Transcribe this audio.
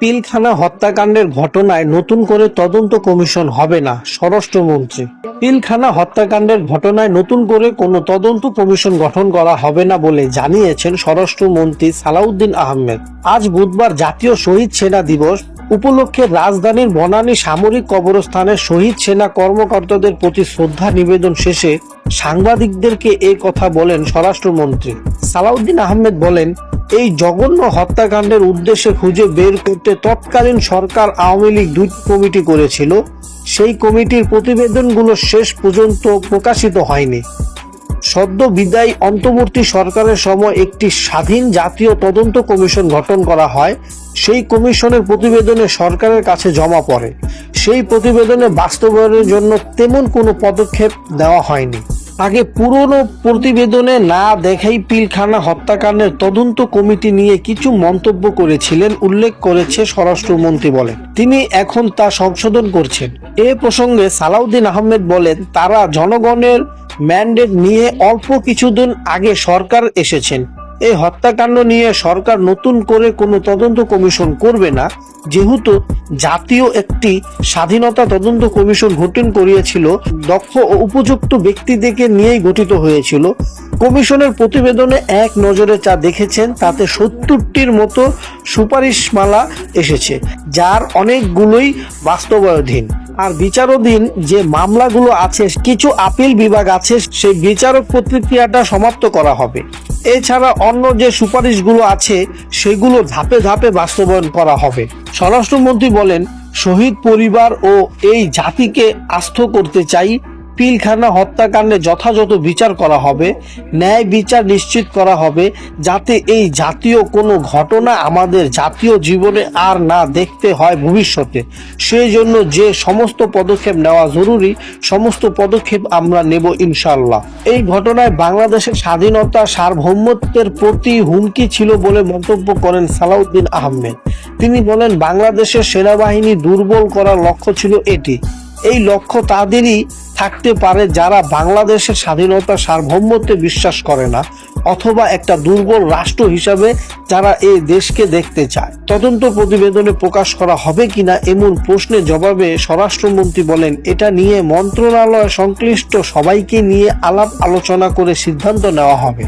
পিলখানা হত্যাকাণ্ডের ঘটনায় নতুন করে তদন্ত কমিশন হবে না, স্বরাষ্ট্রমন্ত্রী। পিলখানা হত্যাকাণ্ডের ঘটনায় নতুন করে কোনো তদন্ত কমিশন গঠন করা হবে না বলে জানিয়েছেন স্বরাষ্ট্রমন্ত্রী সালাউদ্দিন আহমেদ। আজ বুধবার জাতীয় শহীদ সেনা দিবস উপলক্ষে রাজধানীর বনানী সামরিক কবরস্থানে শহীদ সেনা কর্মকর্তাদের প্রতি শ্রদ্ধা নিবেদন শেষে সাংবাদিকদেরকে এই কথা বলেন স্বরাষ্ট্রমন্ত্রী। সালাউদ্দিন আহমেদ বলেন, এই জঘন্য হত্যাকাণ্ডের উদ্দেশ্যে খুঁজে বের করতে তৎকালীন সরকার আওয়ামী লীগ দুটি কমিটি করেছিল। সেই কমিটির প্রতিবেদনগুলো শেষ পর্যন্ত প্রকাশিত হয়নি। সদ্য বিদায়ী অন্তর্বর্তী সরকারের সময় একটি স্বাধীন জাতীয় তদন্ত কমিশন গঠন করা হয়। সেই কমিশনের প্রতিবেদনে সরকারের কাছে জমা পড়ে। সেই প্রতিবেদনে বাস্তবায়নের জন্য তেমন কোনো পদক্ষেপ নেওয়া হয়নি। আগে পুরনো প্রতিবেদনে না দেখাই পিলখানা হত্যাকাণ্ডের তদন্ত কমিটি নিয়ে কিছু মন্তব্য করেছিলেন উল্লেখ করেছে স্বরাষ্ট্রমন্ত্রী বলেন। তিনি এখন তা সংশোধন করছেন। এ প্রসঙ্গে সালাউদ্দিন আহমেদ বলেন, তারা জনগণের ম্যান্ডেট নিয়ে অল্প কিছুদিন আগে সরকার এসেছেন। এই হত্যাকাণ্ড নিয়ে সরকার নতুন করে কোনো তদন্ত কমিশন করবে না, যেহেতু জাতীয় একটি স্বাধীনতা তদন্ত কমিশন গঠন করিয়েছিল, দক্ষ ও উপযুক্ত ব্যক্তিদেরকে নিয়েই গঠিত হয়েছিল। কমিশনের প্রতিবেদনে এক নজরে যা দেখেছেন তাতে ৭০টির মতো সুপারিশমালা এসেছে, যার অনেকগুলোই বাস্তবায়নধীন। আর বিচারাধীন যে মামলাগুলো আছে, কিছু আপিল বিভাগ আছে, সেই বিচারক প্রক্রিয়াটা সমাপ্ত করা হবে। এছাড়া অন্য যে সুপারিশগুলো আছে সেগুলো ধাপে ধাপে বাস্তবায়ন করা হবে। স্বরাষ্ট্রমন্ত্রী বলেন, শহীদ পরিবার ও এই জাতিকে আস্থ করতে চাই, পিলখানা হত্যাকাণ্ডে যথাযথ বিচার করা হবে, ন্যায় বিচার নিশ্চিত করা হবে, যাতে এই জাতীয় কোনো ঘটনা আমাদের জাতীয় জীবনে আর না দেখতে হয় ভবিষ্যতে। সেই জন্য যে সমস্ত পদক্ষেপ নেওয়া জরুরি, সমস্ত পদক্ষেপ আমরা নেব ইনশাআল্লাহ। এই ঘটনায় বাংলাদেশের স্বাধীনতা সার্বভৌমত্বের প্রতি হুমকি ছিল বলে মন্তব্য করেন সালাউদ্দিন আহমেদ। তিনি বলেন, বাংলাদেশের সেনাবাহিনী দুর্বল করার লক্ষ্য ছিল এটি। এই লক্ষ্য তাদেরই থাকতে পারে যারা বাংলাদেশের স্বাধীনতা সার্বভৌমত্বে বিশ্বাস করে না, অথবা একটা দুর্বল রাষ্ট্র হিসাবে যারা এই দেশকে দেখতে চায়। তদন্ত প্রতিবেদনে প্রকাশ করা হবে কিনা এমন প্রশ্নের জবাবে স্বরাষ্ট্রমন্ত্রী বলেন, এটা নিয়ে মন্ত্রণালয় সংশ্লিষ্ট সবাইকে নিয়ে আলাপ আলোচনা করে সিদ্ধান্ত নেওয়া হবে।